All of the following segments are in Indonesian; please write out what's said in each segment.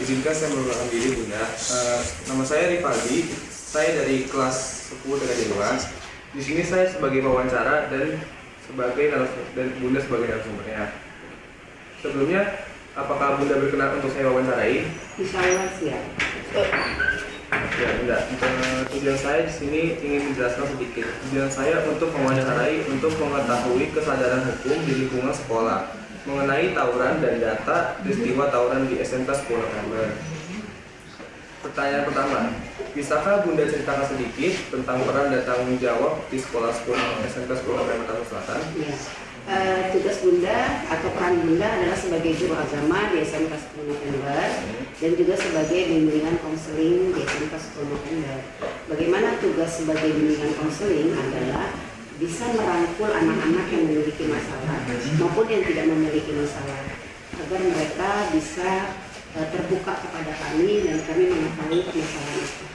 Izinkan saya memperkenalkan diri Bunda. Nama saya Rivaldi. Saya dari kelas 10 Dewan. Di sini saya sebagai wawancara dan Bunda sebagai narasumbernya. Sebelumnya, apakah Bunda berkenan untuk saya wawancarai? Insya Allah siap. Ya, Bunda. Tujuan saya di sini ingin menjelaskan sedikit. Tujuan saya untuk mewawancarai untuk mengetahui kesadaran hukum di lingkungan sekolah mengenai tawuran dan data peristiwa tawuran di SMK 10 November. Pertanyaan pertama, bisakah Bunda ceritakan sedikit tentang peran dan tanggung jawab di sekolah SMK 10 November Tangerang Selatan? Ya. Tugas Bunda atau peran Bunda adalah sebagai guru agama di SMK 10 November dan juga sebagai bimbingan konseling di SMK 10 November. Bagaimana tugas sebagai bimbingan konseling adalah bisa merangkul anak-anak yang memiliki masalah maupun yang tidak memiliki masalah agar mereka bisa terbuka kepada kami dan kami mengetahui permasalahan itu.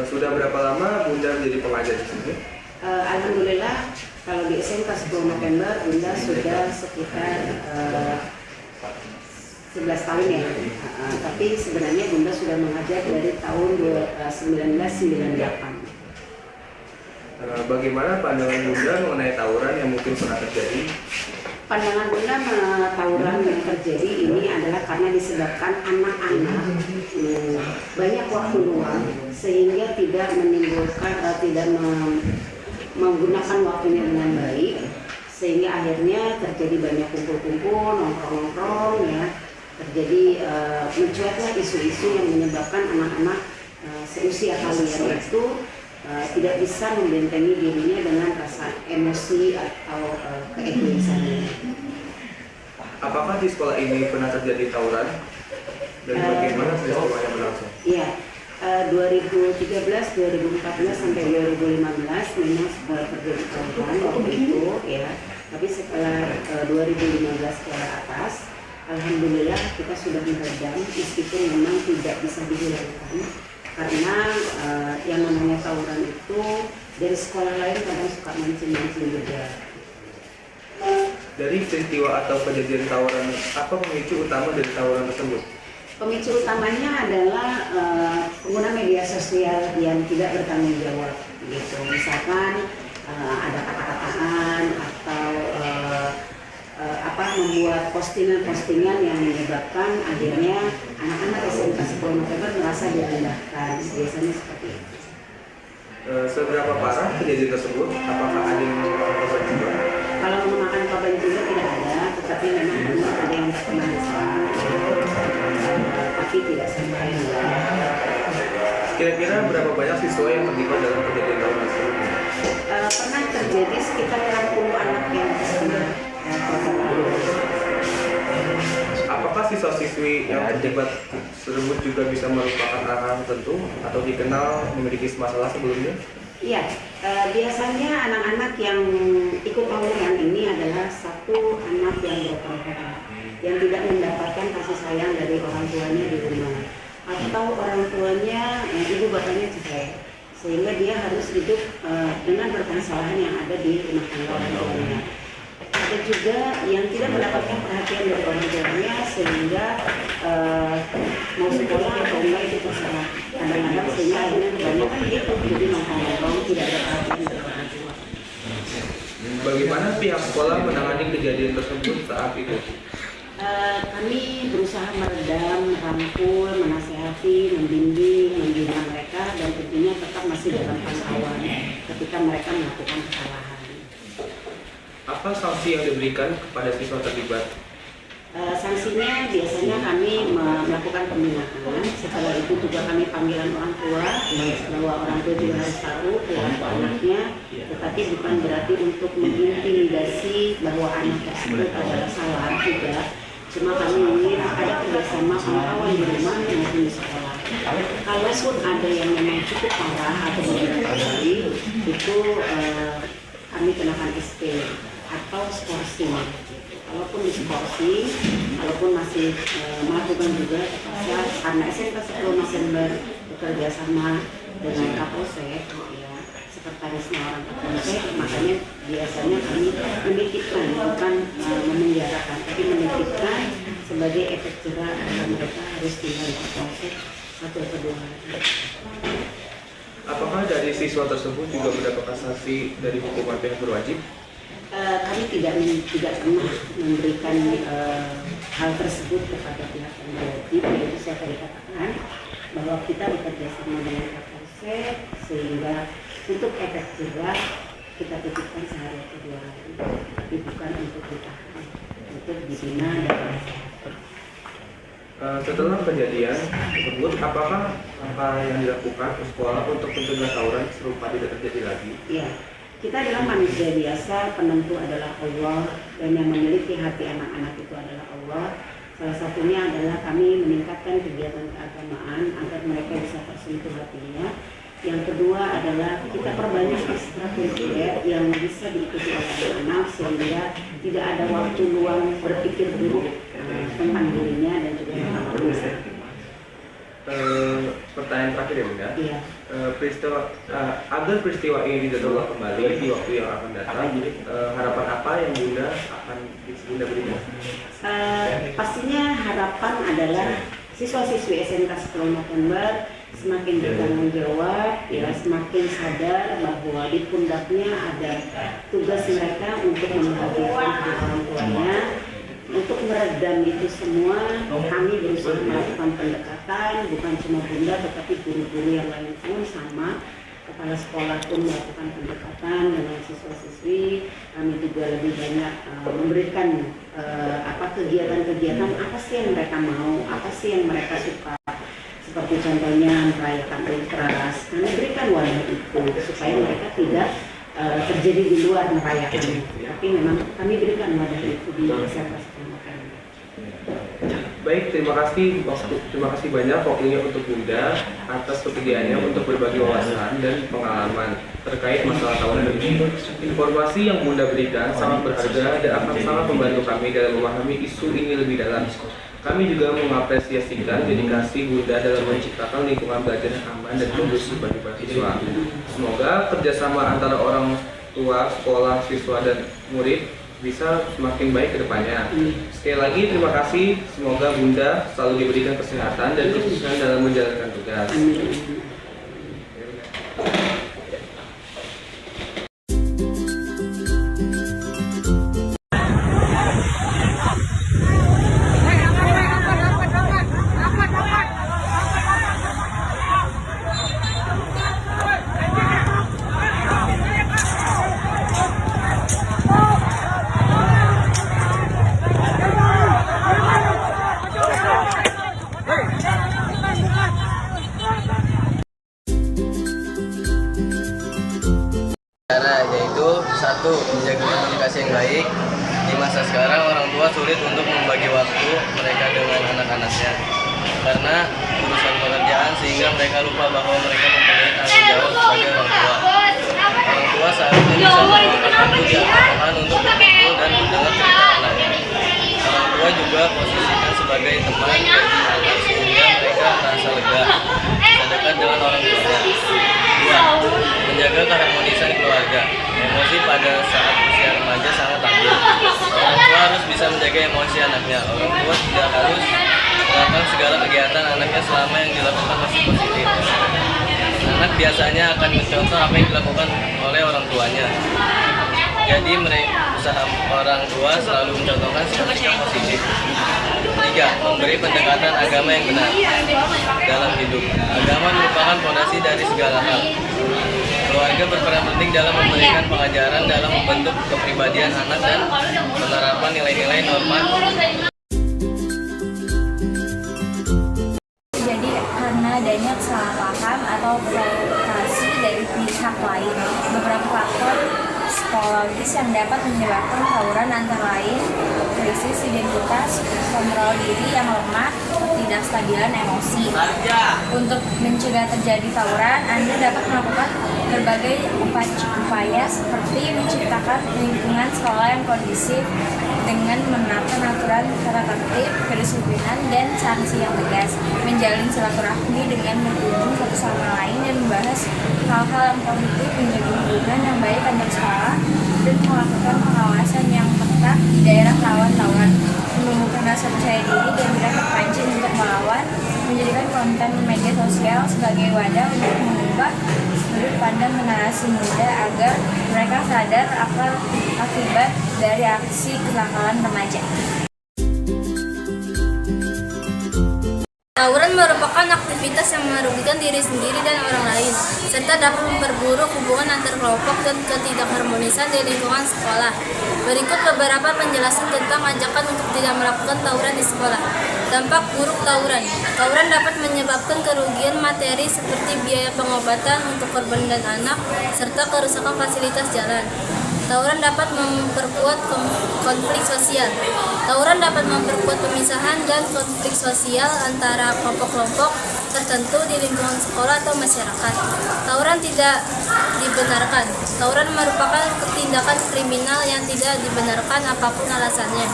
Sudah berapa lama Bunda menjadi pengajar di sini? Alhamdulillah kalau di SMK 10 November Bunda sudah sekitar 11 tahun ya. Tapi sebenarnya Bunda sudah mengajar dari tahun 1998. Bagaimana pandangan Bunda mengenai tawuran yang mungkin pernah terjadi? Pandangan Bunda tawuran yang terjadi ini adalah karena disebabkan anak-anak banyak waktu luang sehingga tidak menimbulkan menggunakan waktunya dengan baik, sehingga akhirnya terjadi banyak kumpul-kumpul, nongkrong-nongkrong ya, terjadi mencuatlah isu-isu yang menyebabkan anak-anak seusia kalian itu tidak bisa membentengi dirinya dengan rasa emosi atau keegoisan. Apakah di sekolah ini pernah terjadi tawuran dan bagaimana peristiwanya berlangsung? Iya, 2013, 2014 sampai 2015 memang sekolah terjadi tawuran waktu itu ya. Tapi setelah 2015 ke atas, alhamdulillah kita sudah meredam meskipun memang tidak bisa dihilangkan. Karena yang namanya tawuran itu dari sekolah lain kadang suka mancing-mancing juga. Dari peristiwa atau kejadian tawuran, apa pemicu utama dari tawuran tersebut? Pemicu utamanya adalah pengguna media sosial yang tidak bertanggung jawab, gitu. Misalkan ada kata-kataan atau membuat postingan-postingan yang menyebabkan akhirnya anak-anak SMK 10 November merasa direndahkan, biasanya seperti itu. Seberapa parah kejadian tersebut? Apakah ada yang memakan korban jiwa? Kalau memakan korban jiwa tidak ada, tetapi memang benar ada yang terkena masalah, tapi tidak sampai. Kira-kira berapa banyak siswa yang terlibat dalam kejadian tawuran tersebut? Pernah terjadi sekitar 60 anak yang terkena. Apakah siswa-siswi yang terlibat tersebut juga bisa merupakan anak tertentu atau dikenal memiliki masalah sebelumnya? Iya, biasanya anak-anak yang ikut tawuran ini adalah satu anak yang berkorban, yang tidak mendapatkan kasih sayang dari orang tuanya di rumah, atau orang tuanya ibu bapaknya cerai, sehingga dia harus hidup dengan permasalahan yang ada di rumah tangga orang tuanya. Ada juga yang tidak mendapatkan perhatian dari orang tuanya sehingga mau sekolah atau enggak itu terserah. Kadang-kadang sehingga akhirnya kebanyakan itu jadi nongkrong tidak ada perhatian dari orang tua. Bagaimana pihak sekolah menangani kejadian tersebut saat itu? Kami berusaha meredam, merangkul, menasihati, membimbing mereka dan tentunya tetap masih dalam pantauan ketika mereka melakukan kesalahan. Apa sanksi yang diberikan kepada siswa terlibat? Sanksinya biasanya kami melakukan pembinaan. Setelah itu juga kami panggilan orang tua bahwa orang tua juga harus tahu perilaku anaknya, tetapi bukan berarti untuk mengintimidasi bahwa anak tersebut adalah salah juga. Cuma kami ingin ada kerjasama pantauan di rumah maupun di sekolah. Kalaupun ada yang memang cukup parah atau beberapa kali, itu kami kenakan SP atau skorsing. Kalaupun diskorsing, kalaupun masih melakukan juga karena SMK 10 November bekerja sama dengan Kapolsek, ya, sekretarisnya orang Kapolsek, makanya biasanya kami menitipkan, bukan memenjarakan, tapi menitipkan sebagai efek jerah agar mereka harus tinggal di polsek 1 atau 2 hari. Apakah dari siswa tersebut juga mendapatkan sanksi dari hukuman pihak berwajib? Kami tidak pernah memberikan hal tersebut kepada pihak yang berwajib, yaitu saya tadi katakan bahwa kita bekerja sama dengan Kapolsek sehingga untuk efek jerah kita titipkan sehari atau 2 hari, tapi bukan untuk ditahan, untuk dibina dan Setelah kejadian tersebut, apakah langkah yang dilakukan ke sekolah untuk mencegah tawuran serupa tidak terjadi lagi? ya, kita adalah manusia biasa, penentu adalah Allah, dan yang memiliki hati anak-anak itu adalah Allah. Salah satunya adalah kami meningkatkan kegiatan keagamaan agar mereka bisa tersentuh hatinya. Yang kedua adalah kita perbanyak ekstrakurikuler yang bisa diikuti oleh anak-anak sehingga tidak ada waktu luang berpikir buruk tentang dirinya dan juga tentang bangsa. Pertanyaan terakhir ya Bunda. Iya. Agar peristiwa ini tidak terulang kembali di waktu yang akan datang, harapan apa yang Bunda berikan? Pastinya harapan adalah siswa-siswi SMK 10 November semakin bertanggung jawab, ya, semakin sadar bahwa di pundaknya ada tugas mereka untuk membahagiakan kedua orang tuanya. Untuk meredam itu semua, kami berusaha melakukan pendekatan, bukan cuma Bunda, tetapi guru-guru yang lain pun sama. Kepala sekolah pun melakukan pendekatan dengan siswa-siswi. Kami juga lebih banyak memberikan kegiatan-kegiatan apa sih yang mereka mau, apa sih yang mereka suka. Seperti contohnya merayakan ultras, kami berikan wadah itu supaya mereka tidak terjadi di luar merayakan. Tapi memang kami berikan wadah itu di SMK 10 November. Baik, terima kasih banyak waktunya untuk Bunda atas kesediaannya untuk berbagi wawasan dan pengalaman terkait masalah tawuran ini. Informasi yang Bunda berikan sangat berharga dan akan sangat membantu kami dalam memahami isu ini lebih dalam. Kami juga mengapresiasikan dedikasi Bunda dalam menciptakan lingkungan belajar yang aman dan kondusif bagi para siswa. Semoga kerjasama antara orang tua, sekolah, siswa, dan murid bisa semakin baik ke depannya. Sekali lagi terima kasih, semoga Bunda selalu diberikan kesehatan dan kesuksesan dalam menjalankan tugas. Cara yaitu 1. Menjaga komunikasi yang baik. Di masa sekarang orang tua sulit untuk membagi waktu mereka dengan anak-anaknya karena urusan pekerjaan sehingga mereka lupa bahwa mereka mempunyai tanggung jawab sebagai orang tua. Orang tua seharusnya bisa meluangkan waktu di akhir untuk berkumpul dan mendengar cerita anaknya. Orang tua juga posisikan sebagai teman bagi anak sehingga mereka merasa lega, bisa dekat dengan orang tuanya. 2. Menjaga keharmonisan keluarga. Emosi pada saat usia remaja sangat labil. Orang tua harus bisa menjaga emosi anaknya. Orang tua tidak harus melakukan segala kegiatan anaknya selama yang dilakukan masih positif. Anak biasanya akan mencontoh apa yang dilakukan oleh orang tuanya. Jadi usaha orang tua selalu mencontohkan sikap positif. 3. Memberi pendekatan agama yang benar dalam hidup. Agama merupakan fondasi dari segala hal. Keluarga berperan penting dalam memberikan pengajaran dalam membentuk kepribadian anak dan penerapan nilai-nilai norma. Jadi karena adanya kesalahpahaman atau provokasi dari pihak lain, beberapa faktor psikologis yang dapat menyebabkan tawuran antara lain krisis identitas, kontrol diri yang lemah, ketidakstabilan emosi. Untuk mencegah terjadi tawuran, Anda dapat melakukan berbagai upaya seperti menciptakan lingkungan sekolah yang kondusif dengan menerapkan aturan tata tertib, kedisiplinan, dan sanksi yang tegas, menjalin silaturahmi dengan berkunjung satu sama lain dan membahas hal-hal yang positif, menjaga hubungan yang baik antar sekolah, dan melakukan pengawasan yang ketat di daerah rawan tawuran. menumbuhkan rasa percaya diri dan tidak terpancing untuk melawan, menjadikan konten media sosial sebagai wadah untuk mengubah sudut pandang generasi muda agar mereka sadar akan akibat dari aksi kenakalan remaja. Tawuran merupakan aktivitas yang merugikan diri sendiri dan orang lain, serta dapat memperburuk hubungan antar kelompok dan ketidakharmonisan di lingkungan sekolah. Berikut beberapa penjelasan tentang ajakan untuk tidak melakukan tawuran di sekolah. Dampak buruk tawuran. Tawuran dapat menyebabkan kerugian materi seperti biaya pengobatan untuk korban dan anak, serta kerusakan fasilitas jalan. Tawuran dapat memperkuat konflik sosial. Tawuran dapat memperkuat pemisahan dan konflik sosial antara kelompok-kelompok tertentu di lingkungan sekolah atau masyarakat. Tawuran tidak dibenarkan. Tawuran merupakan tindakan kriminal yang tidak dibenarkan apapun alasannya.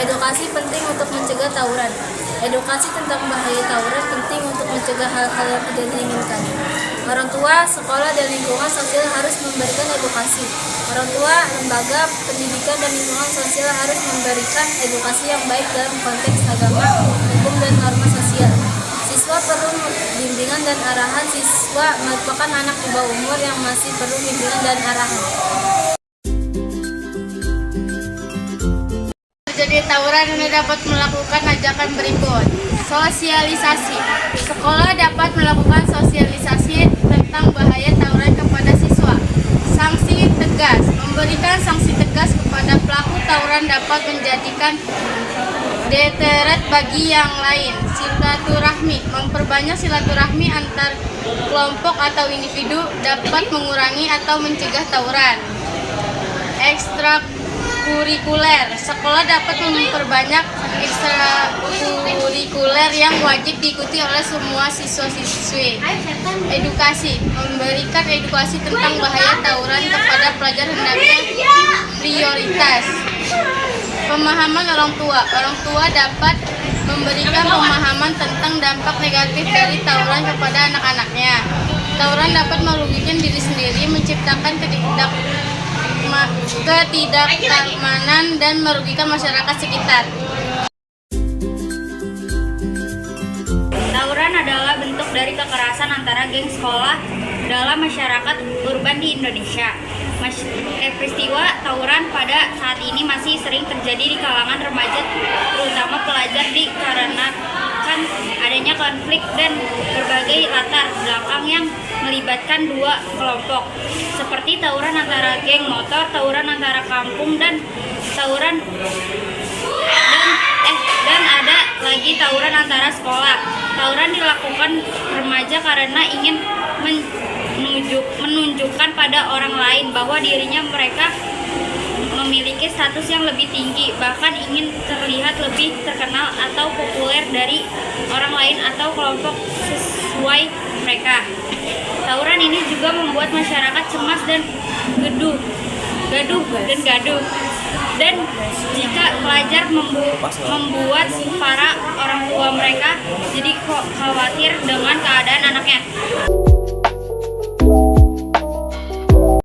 Edukasi penting untuk mencegah tawuran. Edukasi tentang bahaya tawuran penting untuk mencegah hal-hal yang tidak diinginkan. Orang tua, sekolah, dan lingkungan sosial harus memberikan edukasi. Orang tua, lembaga pendidikan, dan lingkungan sosial harus memberikan edukasi yang baik dalam konteks agama, hukum, dan norma sosial. Siswa perlu bimbingan dan arahan. Siswa merupakan anak di bawah umur yang masih perlu bimbingan dan arahan. Terjadi tawuran yang dapat melakukan ajakan berikut. Sosialisasi. Sekolah dapat melakukan sosialisasi tentang bahaya tawuran kepada siswa. Sanksi tegas. Memberikan sanksi tegas kepada pelaku tawuran dapat menjadikan deteret bagi yang lain. Silaturahmi. Memperbanyak silaturahmi antar kelompok atau individu dapat mengurangi atau mencegah tawuran. Ekstrakurikuler. Sekolah dapat memperbanyak ekstrakurikuler yang wajib diikuti oleh semua siswa-siswi. Edukasi. Memberikan edukasi tentang bahaya tawuran kepada pelajar hendaknya prioritas. Pemahaman orang tua. Orang tua dapat memberikan pemahaman tentang dampak negatif dari tawuran kepada anak-anaknya. Tawuran dapat merugikan diri sendiri, menciptakan ketidaknyamanan dan merugikan masyarakat sekitar. Tawuran adalah bentuk dari kekerasan antara geng sekolah dalam masyarakat urban di Indonesia. Peristiwa tawuran pada saat ini masih sering terjadi di kalangan remaja, terutama pelajar, dikarenakan adanya konflik dan berbagai latar belakang yang melibatkan dua kelompok, seperti tawuran antara geng motor, tawuran antara kampung, dan tawuran dan ada lagi tawuran antara sekolah. Tawuran dilakukan remaja karena ingin menunjukkan pada orang lain bahwa dirinya mereka memiliki status yang lebih tinggi, bahkan ingin terlihat lebih terkenal atau populer dari orang lain atau kelompok sesuai mereka. Tawuran ini juga membuat masyarakat cemas dan gaduh. Dan jika pelajar membuat para orang tua mereka jadi khawatir dengan keadaan anaknya.